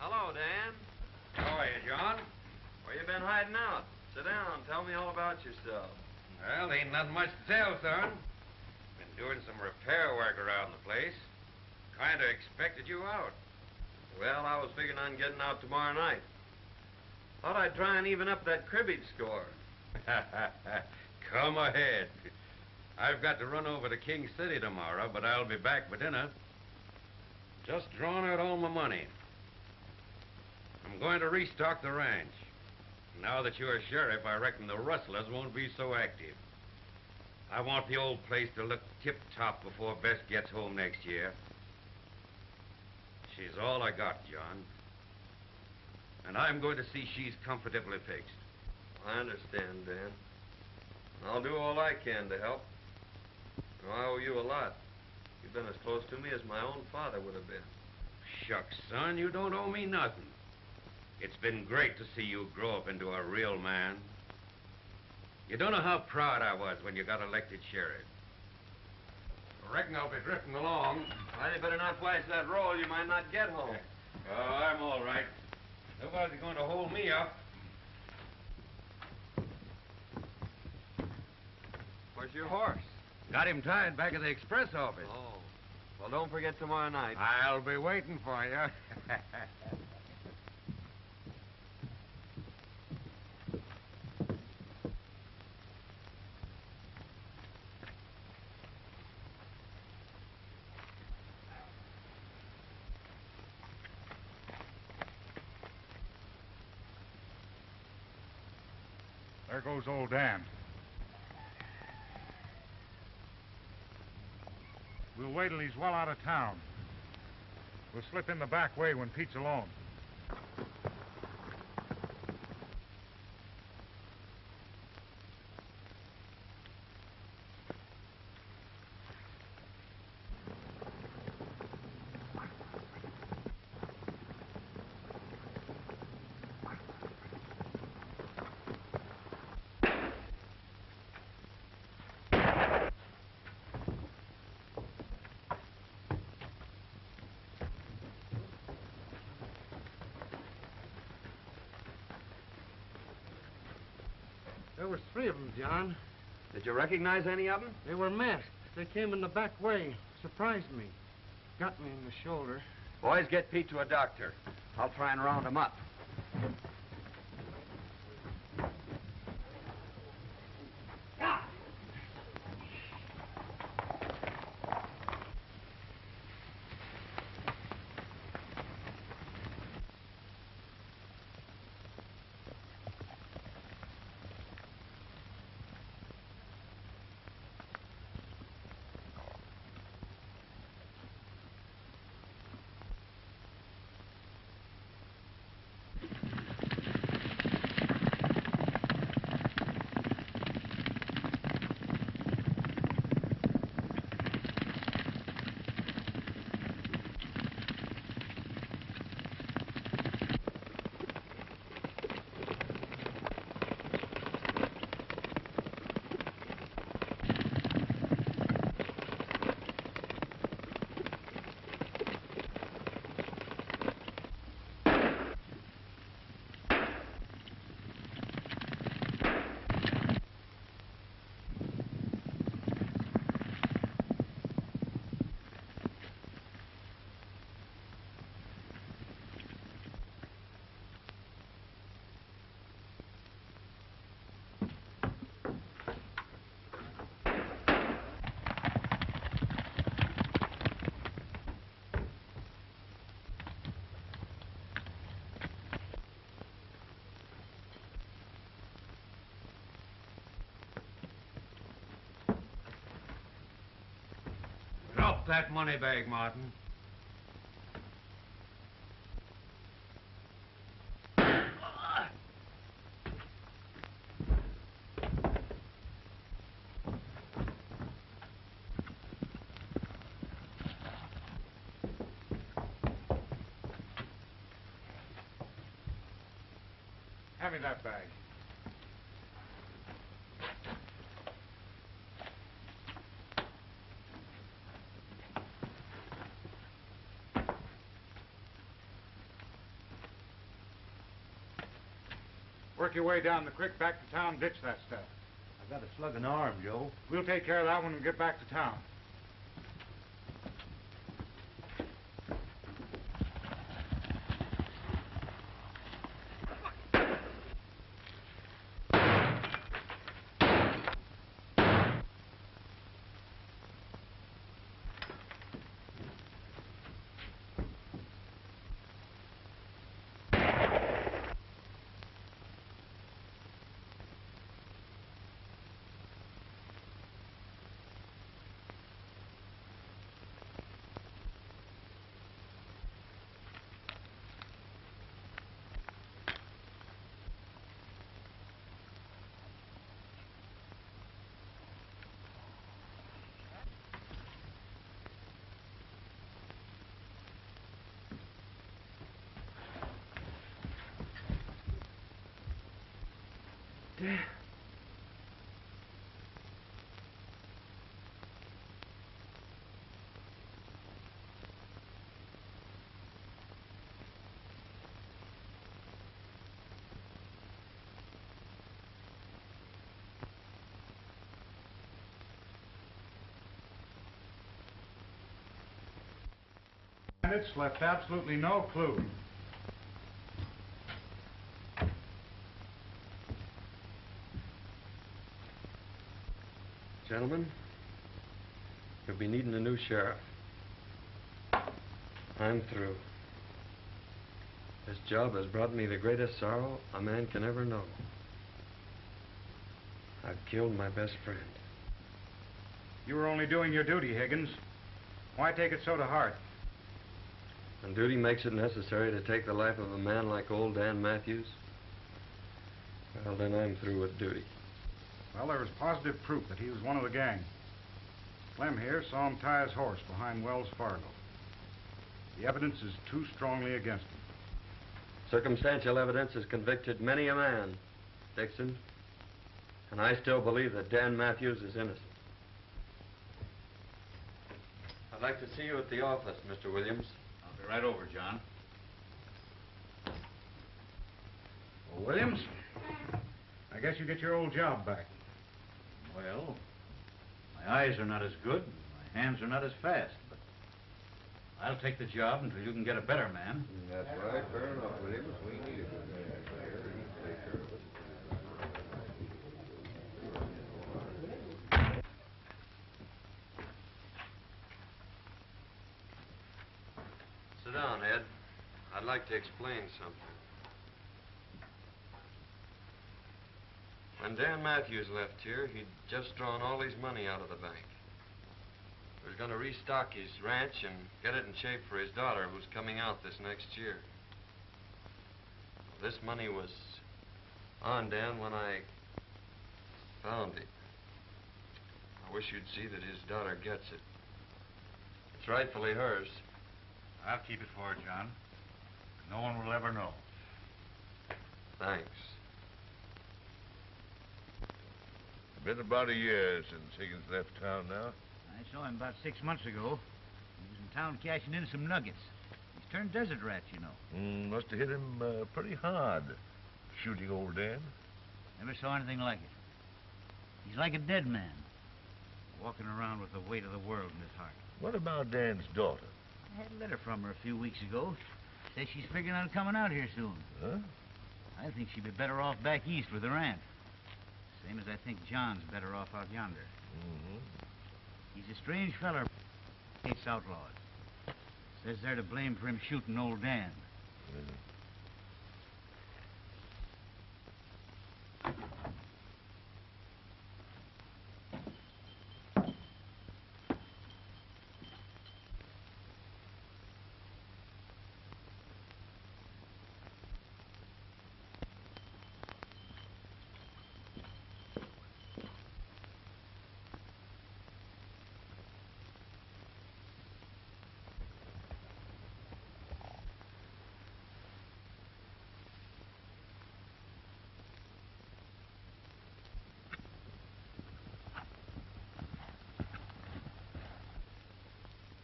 Hello, Dan. How are you, John? Where you been hiding out? Sit down. Tell me all about yourself. Well, ain't nothing much to tell, son. Been doing some repair work around the place. Kind of expected you out. Well, I was figuring on getting out tomorrow night. Thought I'd try and even up that cribbage score. Come ahead. I've got to run over to King City tomorrow, but I'll be back for dinner. Just drawn out all my money. I'm going to restock the ranch. Now that you're sheriff, I reckon the rustlers won't be so active. I want the old place to look tip-top before Bess gets home next year. She's all I got, John. And I'm going to see she's comfortably fixed. I understand, Dan. I'll do all I can to help. I owe you a lot. You've been as close to me as my own father would have been. Shucks, son, you don't owe me nothing. It's been great to see you grow up into a real man. You don't know how proud I was when you got elected sheriff. I reckon I'll be drifting along. Well, you better not flash that roll. You might not get home. Oh, I'm all right. Nobody's going to hold me up. Where's your horse? Got him tied back at the express office. Oh. Well, don't forget tomorrow night. I'll be waiting for you. There goes old Dan. We'll wait till he's well out of town. We'll slip in the back way when Pete's alone. There was 3 of them, John. Did you recognize any of them? They were masked. They came in the back way. Surprised me. Got me in the shoulder. Boys, get Pete to a doctor. I'll try and round him up. Drop that money bag, Martin. Hand me that bag. Work your way down the creek back to town, ditch that stuff. I got a slugging arm, Joe. We'll take care of that when we get back to town. And it's left absolutely no clue. Gentlemen, you'll be needing a new sheriff. I'm through. This job has brought me the greatest sorrow a man can ever know. I've killed my best friend. You were only doing your duty, Higgins. Why take it so to heart? When duty makes it necessary to take the life of a man like old Dan Matthews, well, then I'm through with duty. Well, there was positive proof that he was one of the gang. Clem here saw him tie his horse behind Wells Fargo. The evidence is too strongly against him. Circumstantial evidence has convicted many a man, Dixon, and I still believe that Dan Matthews is innocent. I'd like to see you at the office, Mr. Williams. I'll be right over, John. Well, Williams? I guess you get your old job back. Well, my eyes are not as good, and my hands are not as fast, but I'll take the job until you can get a better man. That's right. Fair enough, Williams. We need a good man there. He can take care of us. Sit down, Ed. I'd like to explain something. When Dan Matthews left here, he'd just drawn all his money out of the bank. He was going to restock his ranch and get it in shape for his daughter, who's coming out this next year. This money was on Dan when I found it. I wish you'd see that his daughter gets it. It's rightfully hers. I'll keep it for her, John. No one will ever know. Thanks. Been about a year since Higgins left town now. I saw him about 6 months ago. He was in town cashing in some nuggets. He's turned desert rat, you know. Must have hit him pretty hard, shooting old Dan. Never saw anything like it. He's like a dead man, walking around with the weight of the world in his heart. What about Dan's daughter? I had a letter from her a few weeks ago. Says she's figuring on coming out here soon. Huh? I think she'd be better off back east with her aunt. Same as I think John's better off out yonder. Mm-hmm. He's a strange feller. Hates outlaws. Says they're to blame for him shooting old Dan.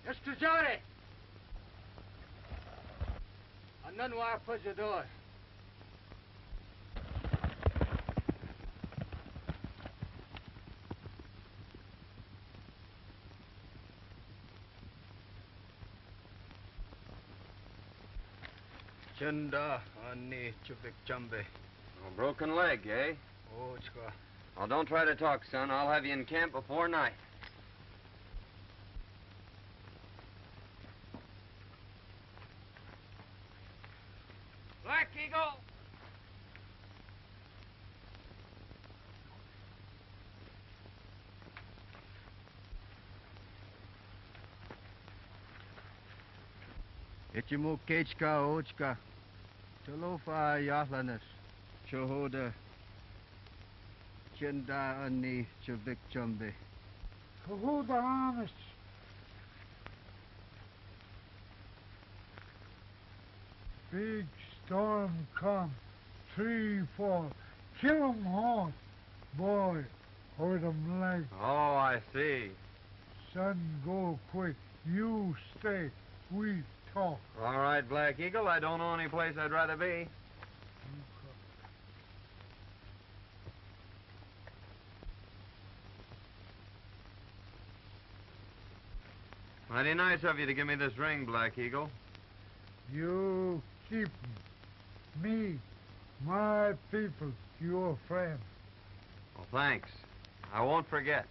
Mr. Johnny! A none wire put your door. Chenda ani chubik chambe. A broken leg, eh? Ochka. Well, don't try to talk, son. I'll have you in camp before night. Black Eagle! Ichimu kechka ochka. Tolofa yahlanes. Chohoda. Chenda ani chubik chambe. Who the honest? Big storm come. 3, 4. Kill 'em all. Boy, hurt 'em leg. Oh, I see. Son, go quick. You stay. We talk. All right, Black Eagle. I don't know any place I'd rather be. Mighty nice of you to give me this ring, Black Eagle. You keep me, my people, your friend. Well, thanks. I won't forget.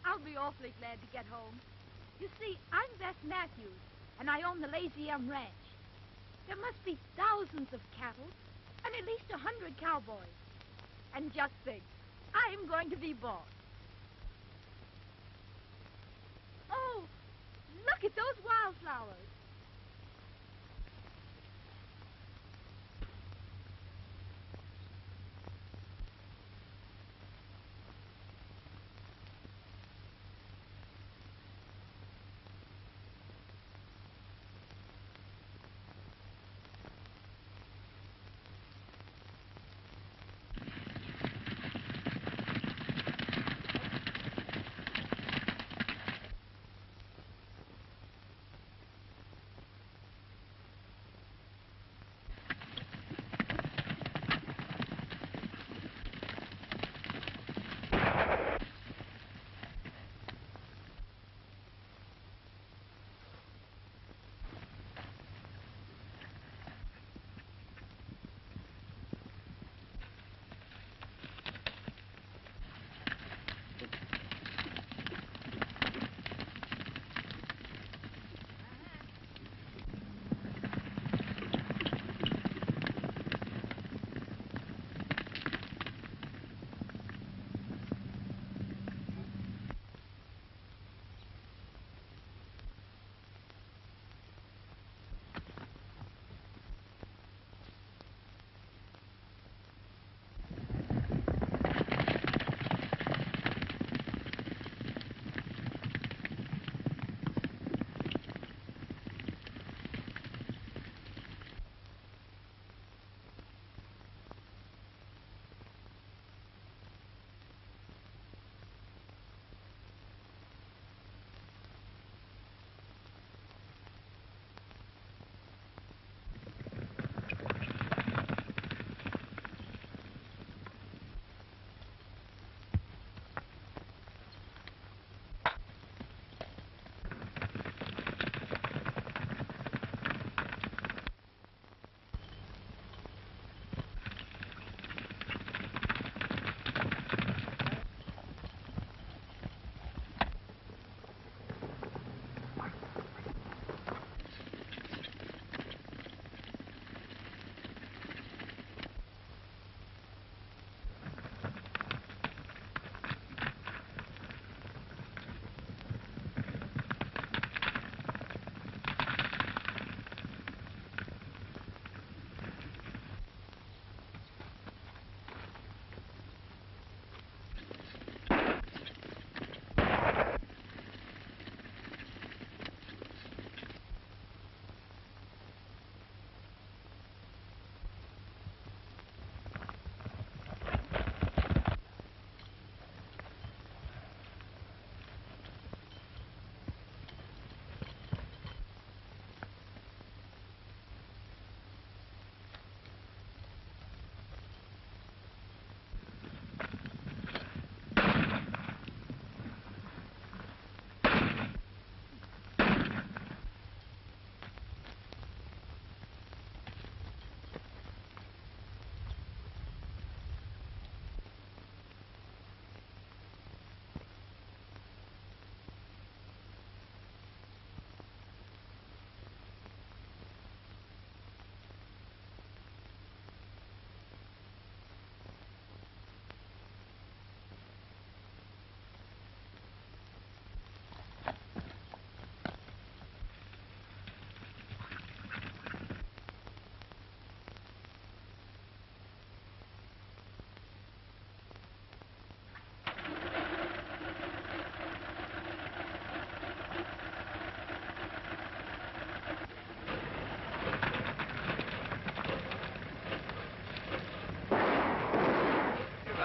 I'll be awfully glad to get home. You see, I'm Beth Matthews, and I own the Lazy M Ranch. There must be thousands of cattle, and at least 100 cowboys. And just think, I'm going to be boss. Oh, look at those wildflowers.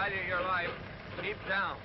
value your life. Keep down.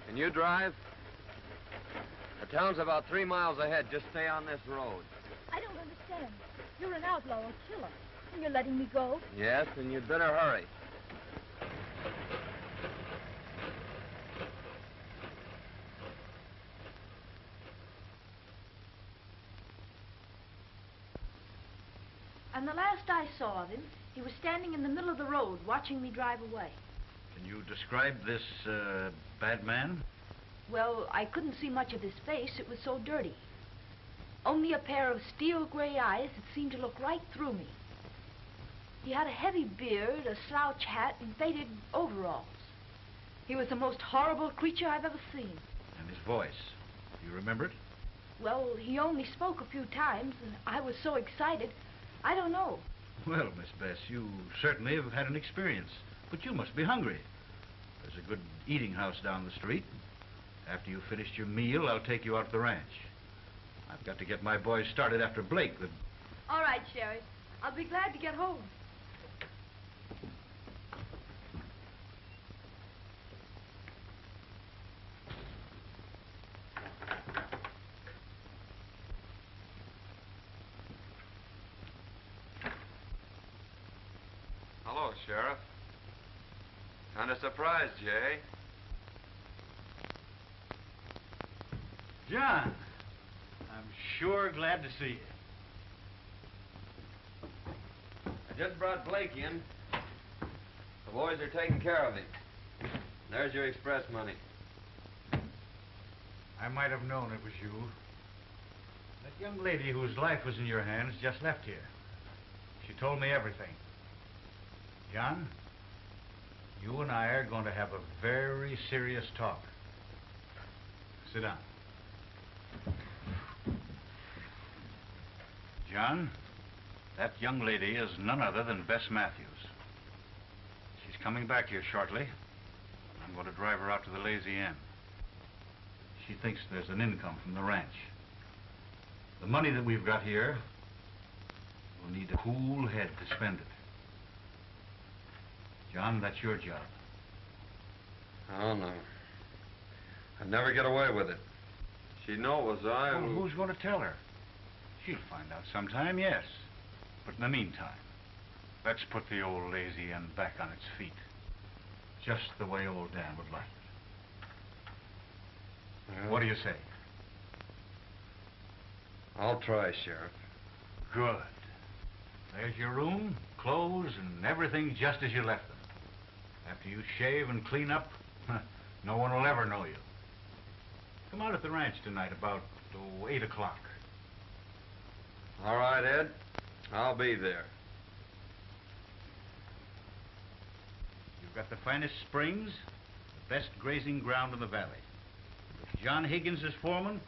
Can you drive? The town's about 3 miles ahead. Just stay on this road. I don't understand. You're an outlaw or killer, and you're letting me go? Yes, and you'd better hurry. And the last I saw of him, he was standing in the middle of the road watching me drive away. Can you describe this, bad man? Well, I couldn't see much of his face. It was so dirty. Only a pair of steel gray eyes that seemed to look right through me. He had a heavy beard, a slouch hat, and faded overalls. He was the most horrible creature I've ever seen. And his voice. Do you remember it? Well, he only spoke a few times, and I was so excited, I don't know. Well, Miss Bess, you certainly have had an experience. But you must be hungry. There's a good eating house down the street. After you've finished your meal, I'll take you out to the ranch. I've got to get my boys started after Blake. All right, Sheriff. I'll be glad to get home. Hello, Sheriff. Kind of surprised, Jay. John, I'm sure glad to see you. I just brought Blake in. The boys are taking care of him. There's your express money. I might have known it was you. That young lady whose life was in your hands just left here. She told me everything. John, you and I are going to have a very serious talk. Sit down. John, that young lady is none other than Bess Matthews. She's coming back here shortly. I'm going to drive her out to the Lazy Inn. She thinks there's an income from the ranch. The money that we've got here, we'll need a cool head to spend it. John, that's your job. Oh, no. I'd never get away with it. She'd know it was I Well, who... who's going to tell her? She'll find out sometime, yes. But in the meantime, let's put the old Lazy Inn back on its feet. Just the way old Dan would like it. Well, What do you say? I'll try, Sheriff. Good. There's your room, clothes, and everything just as you left them. After you shave and clean up, no one will ever know you. Come out at the ranch tonight about 8 o'clock. All right, Ed. I'll be there. You've got the finest springs, the best grazing ground in the valley. With John Higgins as foreman,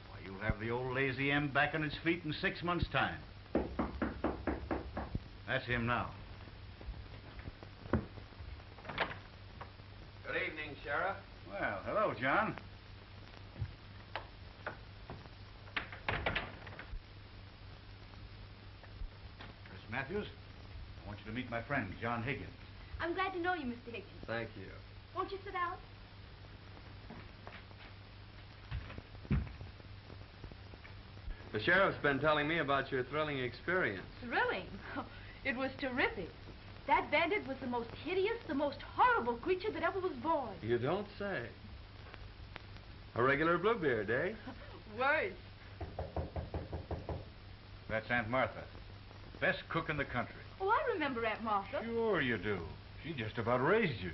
why, you'll have the old Lazy M back on its feet in 6 months' time. That's him now. Good evening, Sheriff. Well, hello, John. Miss Matthews, I want you to meet my friend, John Higgins. I'm glad to know you, Mr. Higgins. Thank you. Won't you sit down? The sheriff's been telling me about your thrilling experience. Thrilling. It was terrific. That bandit was the most hideous, the most horrible creature that ever was born. You don't say. A regular Bluebeard, eh? Worse. That's Aunt Martha. Best cook in the country. Oh, I remember Aunt Martha. Sure you do. She just about raised you.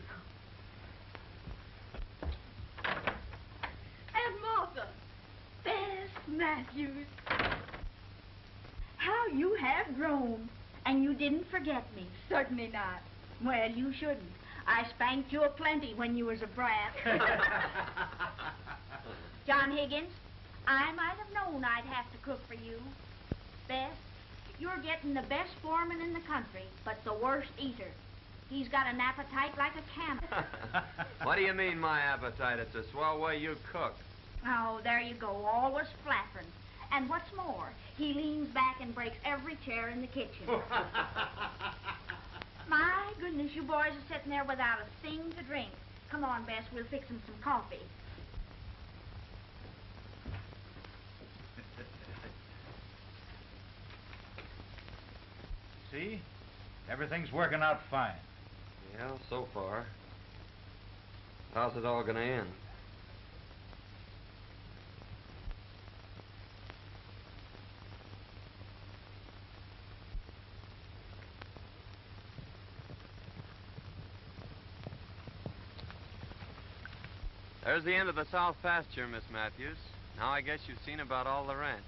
Aunt Martha. Bess Matthews. How you have grown. And you didn't forget me. Certainly not. Well, you shouldn't. I spanked you aplenty when you was a brat. John Higgins, I might have known I'd have to cook for you. Bess, you're getting the best foreman in the country, but the worst eater. He's got an appetite like a camel. What do you mean, my appetite? It's a swell way you cook. Oh, there you go, always flattering. And what's more, he leans back and breaks every chair in the kitchen. My goodness, you boys are sitting there without a thing to drink. Come on, Bess, we'll fix him some coffee. See? Everything's working out fine. Yeah, so far. How's it all gonna end? There's the end of the south pasture, Miss Matthews. Now I guess you've seen about all the ranch.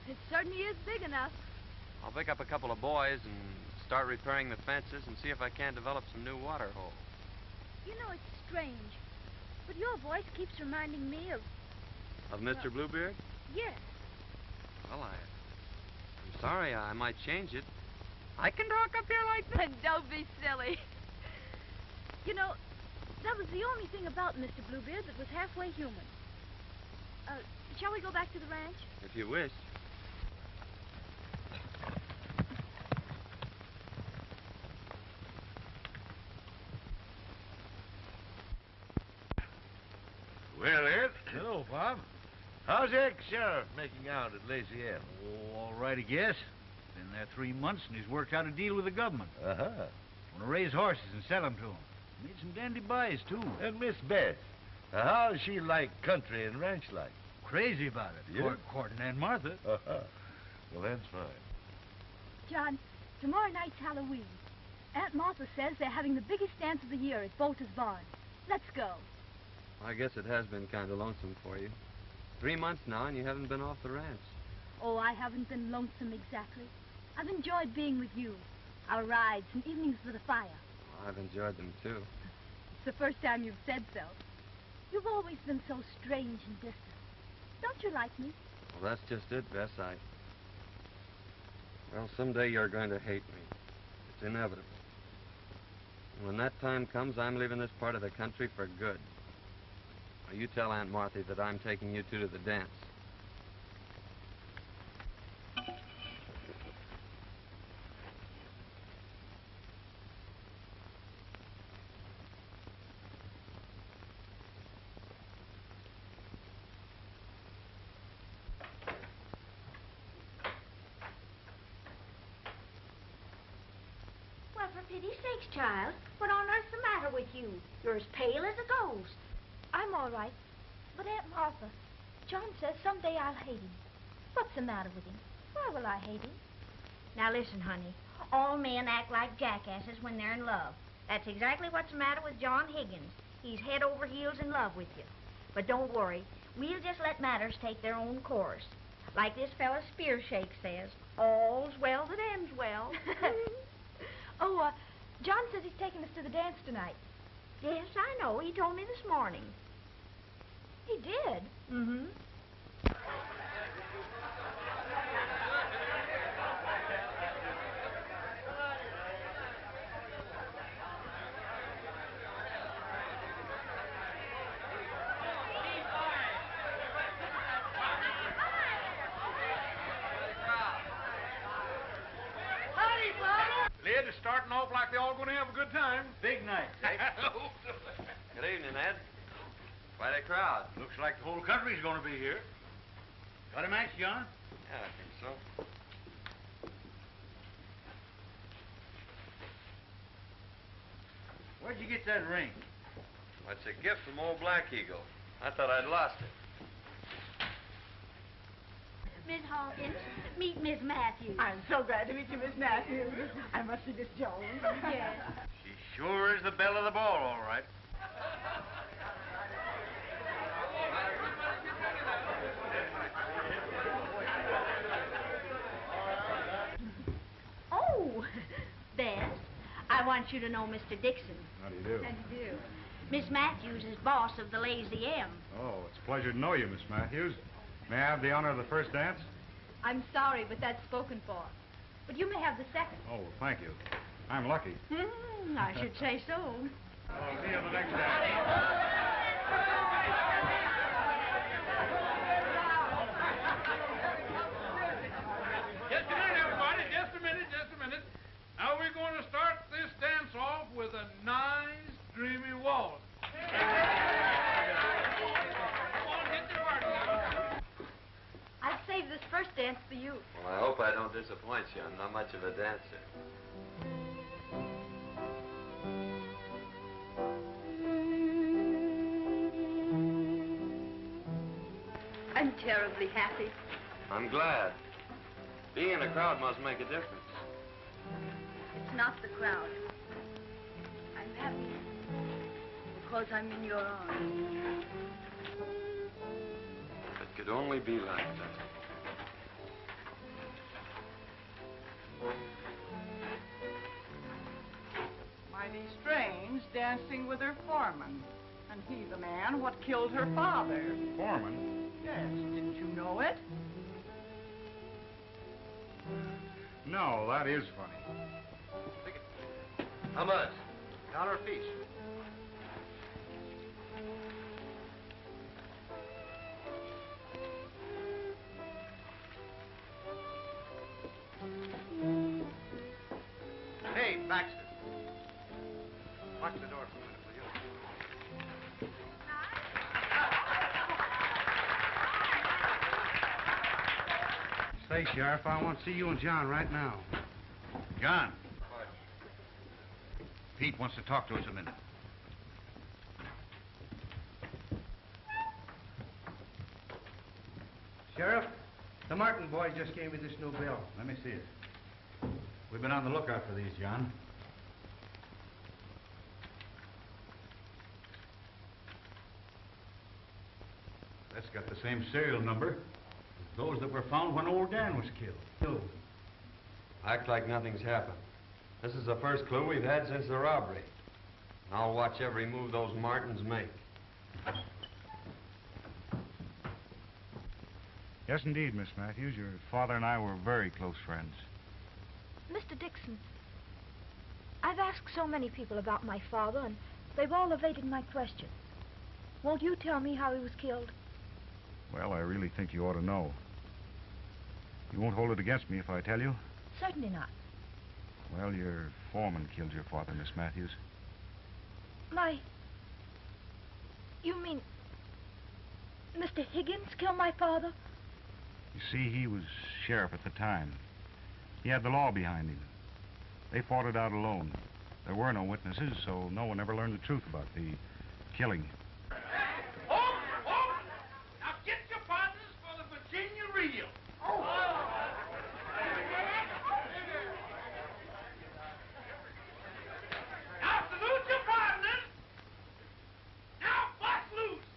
It certainly is big enough. I'll pick up a couple of boys and start repairing the fences and see if I can't develop some new water holes. You know, it's strange, but your voice keeps reminding me of... Of Mr. Bluebeard? Yes. Well, I'm sorry. I might change it. I can talk up here like that. Don't be silly. You know, that was the only thing about Mr. Bluebeard that was halfway human. Shall we go back to the ranch? If you wish. Well, Ed. Hello, Bob. How's ex-sheriff making out at Lazy M? Oh, all right, I guess. Been there 3 months, and he's worked out a deal with the government. Uh-huh. Want to raise horses and sell them to him. Made some dandy buys, too. And Miss Beth, how's she like country and ranch life? Crazy about it. Yeah? Courting Aunt Martha. Uh-huh. Well, that's fine. John, tomorrow night's Halloween. Aunt Martha says they're having the biggest dance of the year at Bolter's Barn. Let's go. I guess it has been kind of lonesome for you. 3 months now, and you haven't been off the ranch. Oh, I haven't been lonesome exactly. I've enjoyed being with you. Our rides and evenings with the fire. I've enjoyed them, too. It's the first time you've said so. You've always been so strange and distant. Don't you like me? Well, that's just it, Bess. Well, someday you're going to hate me. It's inevitable. And when that time comes, I'm leaving this part of the country for good. Now, you tell Aunt Martha that I'm taking you two to the dance. Well, for pity's sakes, child, what on earth's the matter with you? You're as pale as a ghost. I'm all right. But Aunt Martha, John says someday I'll hate him. What's the matter with him? Why will I hate him? Now listen, honey. All men act like jackasses when they're in love. That's exactly what's the matter with John Higgins. He's head over heels in love with you. But don't worry. We'll just let matters take their own course. Like this fella Spearshake says, all's well that ends well. Oh, John says he's taking us to the dance tonight. Yes, I know. He told me this morning. He did? Mm-hmm. Lid is starting off like they're all going to have a good time. Big night. Good evening, Ed. Quite a crowd. Looks like the whole country's going to be here. Got a match, John? Yeah, I think so. Where'd you get that ring? It's a gift from old Black Eagle. I thought I'd lost it. Miss Hawkins, meet Miss Matthews. I'm so glad to meet you, Miss Matthews. I must be Miss Jones. Yes. She sure is the belle of the ball, all right. want you to know Mr. Dixon. How do you do? How do you do? Miss Matthews is boss of the Lazy M. Oh, it's a pleasure to know you, Miss Matthews. May I have the honor of the first dance? I'm sorry, but that's spoken for. But you may have the second. Oh, well, thank you. I'm lucky. I should say so. I'll see you on the next dance. Just a minute, everybody. Just a minute. Now we're going to start this dance off with a nice, dreamy waltz. Come on, hit the party now. I've saved this first dance for you. Well, I hope I don't disappoint you. I'm not much of a dancer. I'm terribly happy. I'm glad. Being in a crowd must make a difference. It's not the crowd. I'm happy because I'm in your arms. It could only be like that. Mighty strange, dancing with her foreman. And he the man what killed her father. Foreman? Yes, didn't you know it? No, that is funny. How much? $1 apiece. Hey, Baxter. Watch the door for a minute, will you? Say, Sheriff, I want to see you and John right now. John. Pete wants to talk to us a minute. Sheriff, the Martin boy just gave me this new bill. Let me see it. We've been on the lookout for these, John. That's got the same serial number as those that were found when old Dan was killed. Act like nothing's happened. This is the first clue we've had since the robbery. And I'll watch every move those Martins make. Yes, indeed, Miss Matthews. Your father and I were very close friends. Mr. Dixon, I've asked so many people about my father, and they've all evaded my question. Won't you tell me how he was killed? Well, I really think you ought to know. You won't hold it against me if I tell you? Certainly not. Well, your foreman killed your father, Miss Matthews. You mean Mr. Higgins killed my father? You see, he was sheriff at the time. He had the law behind him. They fought it out alone. There were no witnesses, so no one ever learned the truth about the killing. Now get your partners for the Virginia reel. Now salute your partners. Now bust loose.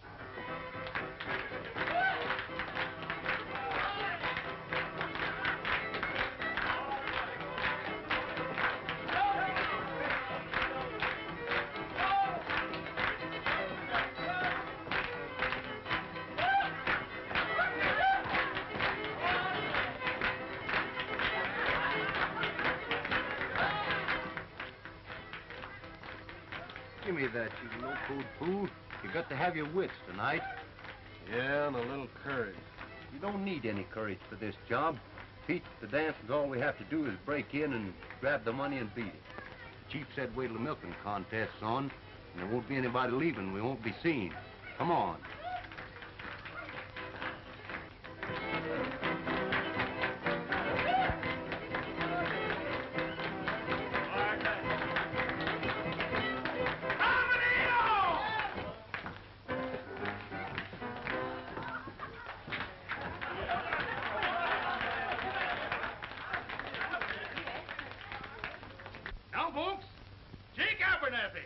Give me that, you low-code fool. You got to have your wits tonight. Yeah, and a little courage. You don't need any courage for this job. Pete, the dance is all we have to do is break in and grab the money and beat it. The chief said wait till the milking contest's on, and there won't be anybody leaving. We won't be seen. Come on. Now, folks, Jake Abernathy,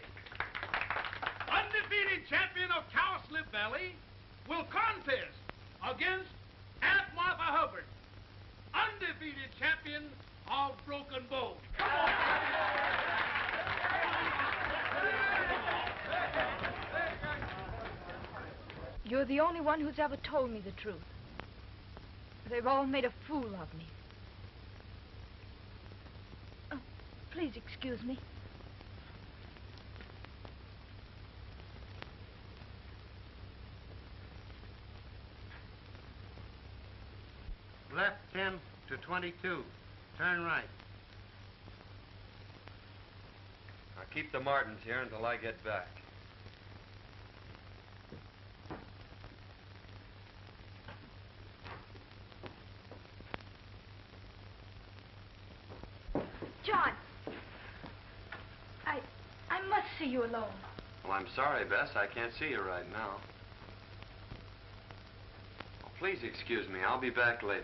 undefeated champion of Cowslip Valley, will contest against Aunt Martha Hubbard, undefeated champion of Broken Bow. Come on. You're the only one who's ever told me the truth. They've all made a fool of me. Oh, please excuse me. Left 10 to 22. Turn right. I'll keep the Martins here until I get back. John! I must see you alone. Well, I'm sorry, Bess. I can't see you right now. Oh, please excuse me. I'll be back later.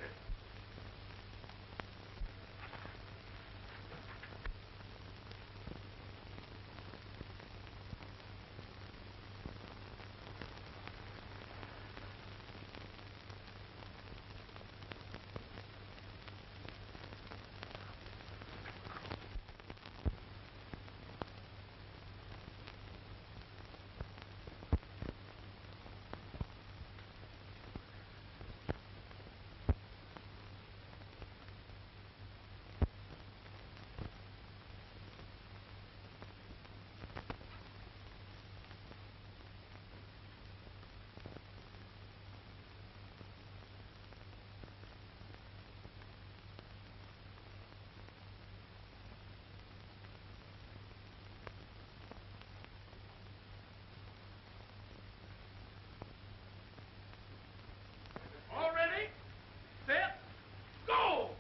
All ready? Set. Go!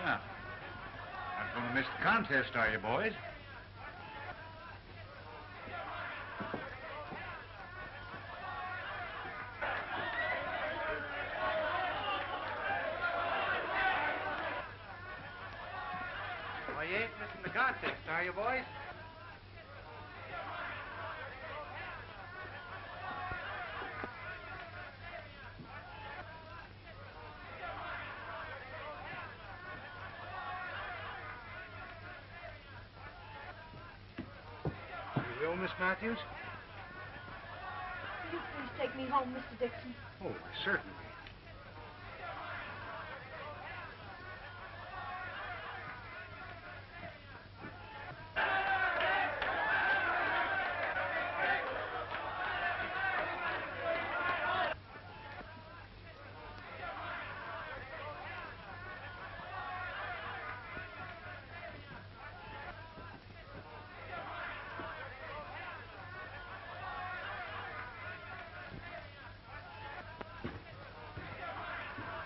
Yeah. Not going to miss the contest, are you, boys? Well, you ain't missing the contest, are you, boys? You will, Miss Matthews? Will you please take me home, Mr. Dixon? Oh, certainly.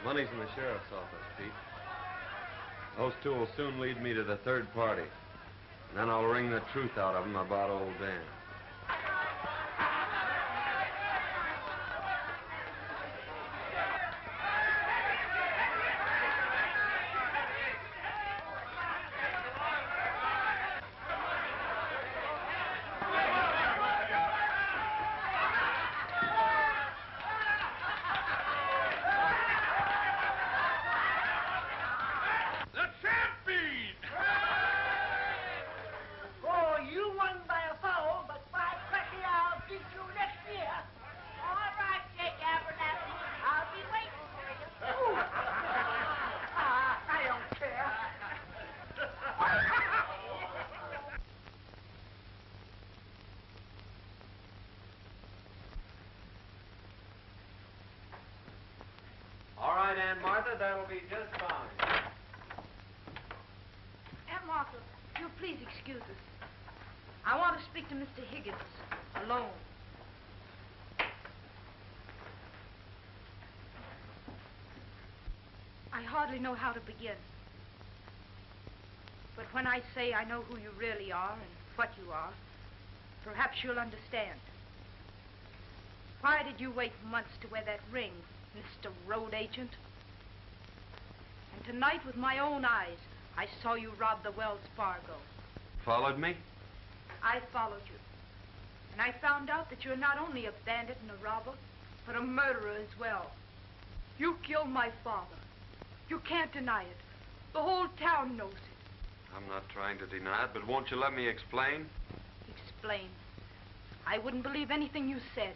Money's in the sheriff's office, Pete. Those two will soon lead me to the third party. And then I'll wring the truth out of them about old Dan. The champion! Oh, you won by a foul, but by cracky, I'll beat you next year. All right, Jake Abernathy. I'll be waiting for you. I don't care. All right, Aunt Martha, that'll be just fine. Aunt Martha, you'll please excuse us. I want to speak to Mr. Higgins alone. I hardly know how to begin. But when I say I know who you really are and what you are, Perhaps you'll understand. Why did you wait months to wear that ring, Mr. Road Agent? And tonight, with my own eyes, I saw you rob the Wells Fargo. Followed me? I followed you. And I found out that you're not only a bandit and a robber, but a murderer as well. You killed my father. You can't deny it. The whole town knows it. I'm not trying to deny it, but won't you let me explain? Explain. I wouldn't believe anything you said.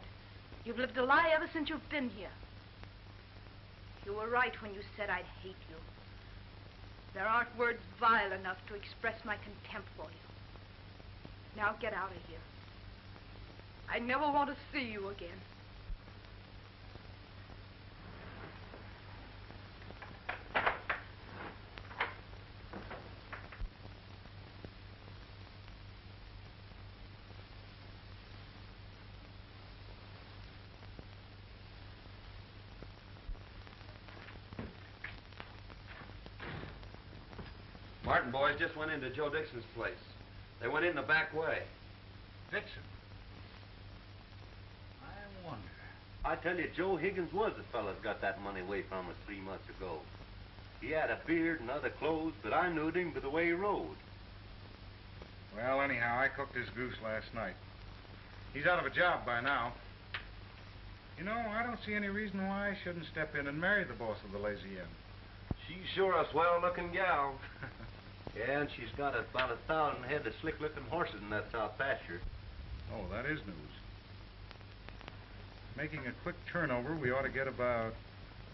You've lived a lie ever since you've been here. You were right when you said I'd hate you. There aren't words vile enough to express my contempt for you. Now get out of here. I never want to see you again. Martin boys just went into Joe Dixon's place. They went in the back way. Dixon? I wonder. I tell you, Joe Higgins was the fellow that got that money away from us 3 months ago. He had a beard and other clothes, but I knew him by the way he rode. Well, anyhow, I cooked his goose last night. He's out of a job by now. You know, I don't see any reason why I shouldn't step in and marry the boss of the Lazy Inn. She's sure a swell-looking gal. Yeah, and she's got about 1,000 head of slick-looking horses in that south pasture. Oh, that is news. Making a quick turnover, we ought to get about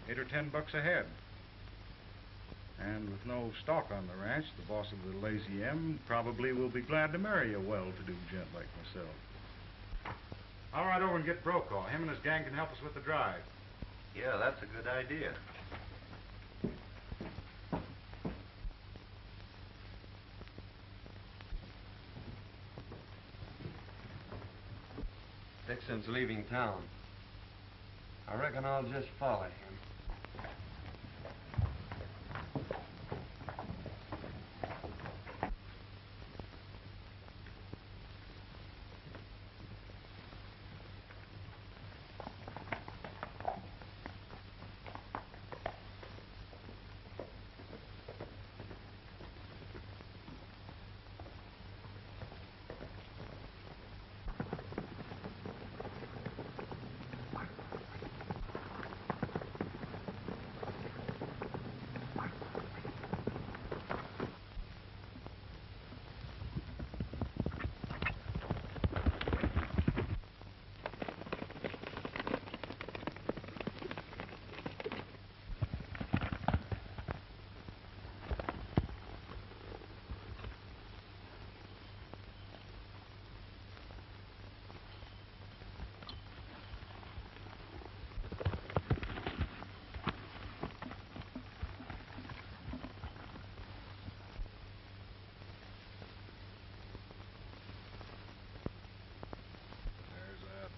$8 or $10 a head. And with no stock on the ranch, the boss of the Lazy M probably will be glad to marry a well-to-do gent like myself. I'll ride over and get Brokaw. Him and his gang can help us with the drive. Yeah, that's a good idea. Dixon's leaving town. I reckon I'll just follow him.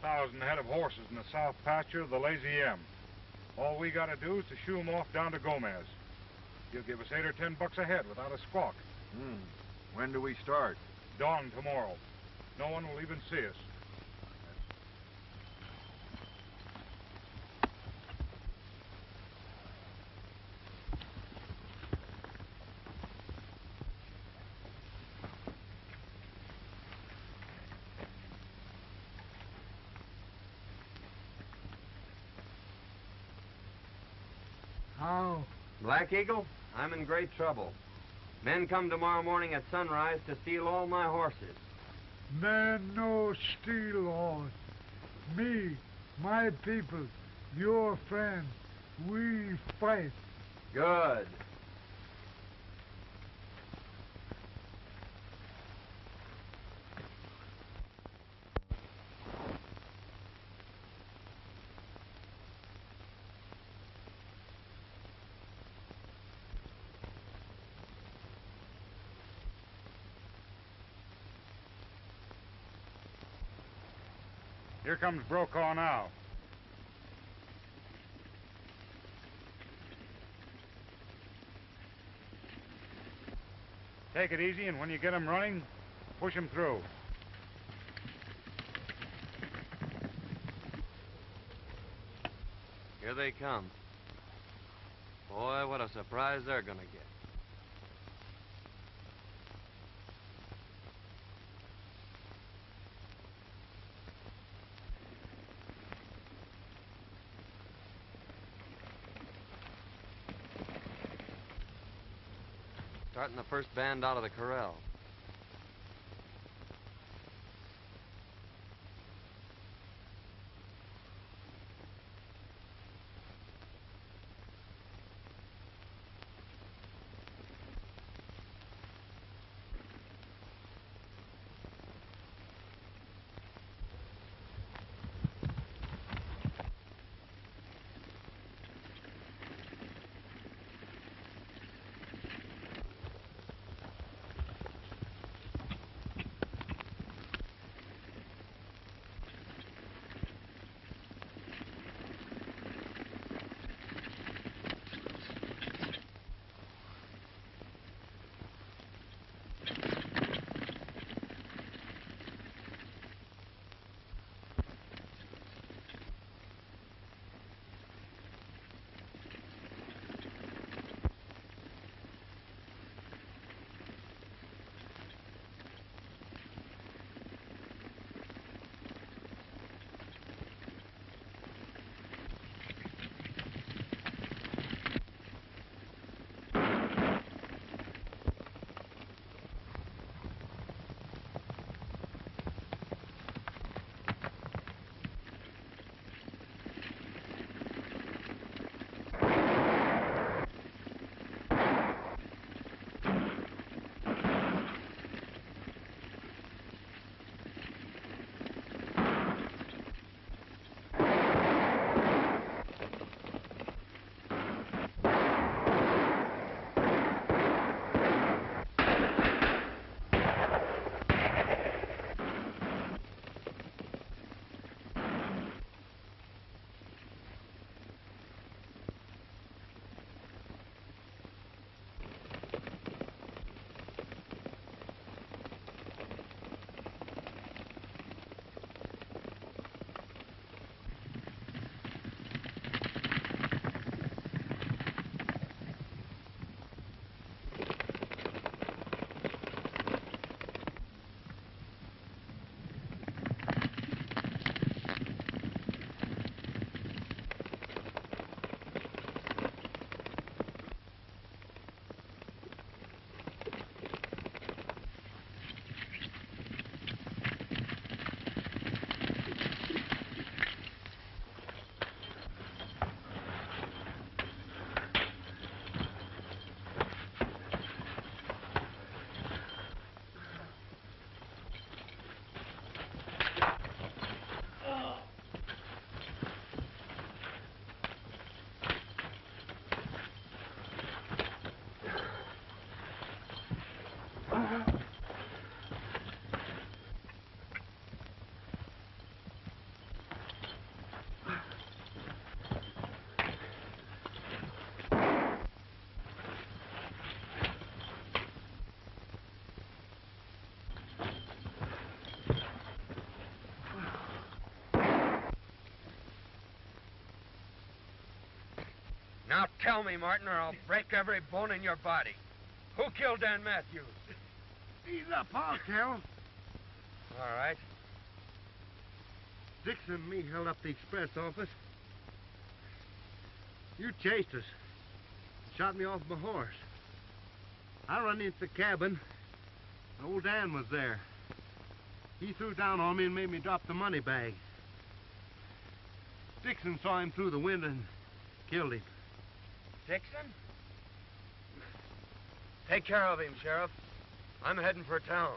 There's 1,000 head of horses in the south pasture of the Lazy M. All we gotta do is to shoo 'em off down to Gomez. He'll give us $8 or $10 a head without a squawk. When do we start? Dawn tomorrow. No one will even see us. How? Black Eagle, I'm in great trouble. Men come tomorrow morning at sunrise to steal all my horses. Man no steal horse. Me, my people, your friend, we fight. Good. Here comes Brokaw now. Take it easy, and when you get him running, push him through. Here they come. Boy, what a surprise they're gonna get. Starting the first band out of the corral. Now tell me, Martin, or I'll break every bone in your body. Who killed Dan Matthews? Ease up, I'll tell. All right. Dixon and me held up the express office. You chased us. Shot me off my horse. I run into the cabin. And old Dan was there. He threw down on me and made me drop the money bag. Dixon saw him through the window and killed him. Dixon? Take care of him, Sheriff. I'm heading for town.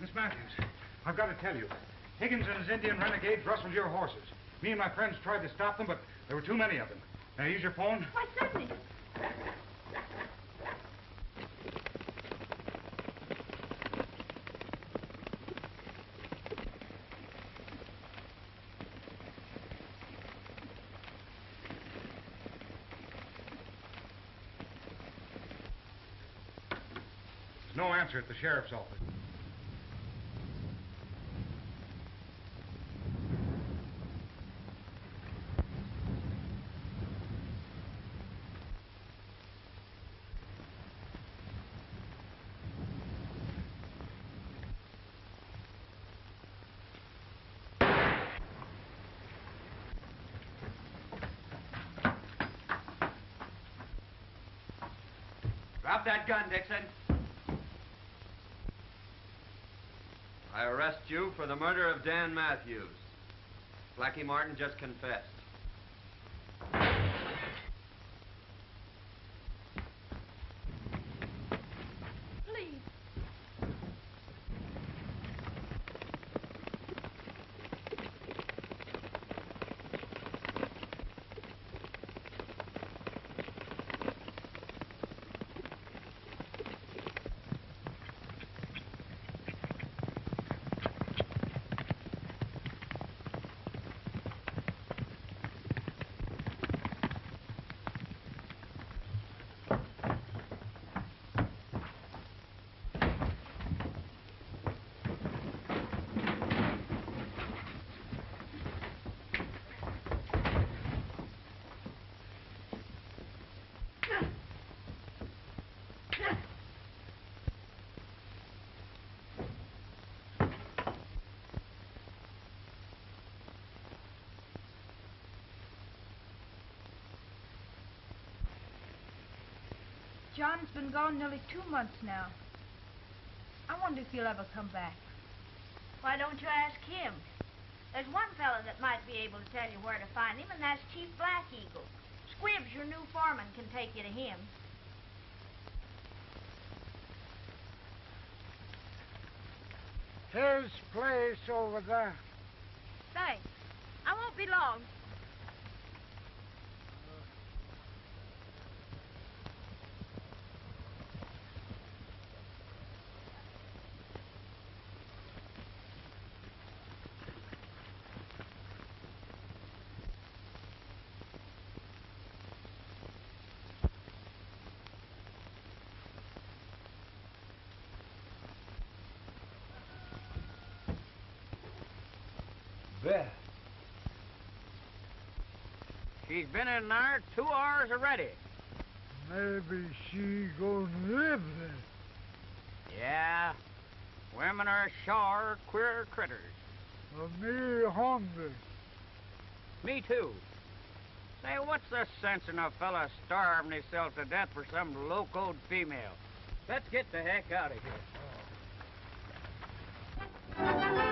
Miss Matthews, I've got to tell you. Higgins and his Indian renegades rustled your horses. Me and my friends tried to stop them, but there were too many of them. Now, use your phone. Why, certainly. There's no answer at the sheriff's office. Drop that gun, Dixon. I arrest you for the murder of Dan Matthews. Blackie Martin just confessed. Please. John's been gone nearly 2 months now. I wonder if he'll ever come back. Why don't you ask him? There's one fella that might be able to tell you where to find him, and that's Chief Black Eagle. Squibbs, your new foreman, can take you to him. His place over there. Thanks. I won't be long. Beth. She's been in there 2 hours already. Maybe she gonna live there. Yeah. Women are sure queer critters. Me hungry. Me too. Say, what's the sense in a fella starving himself to death for some locoed female? Let's get the heck out of here.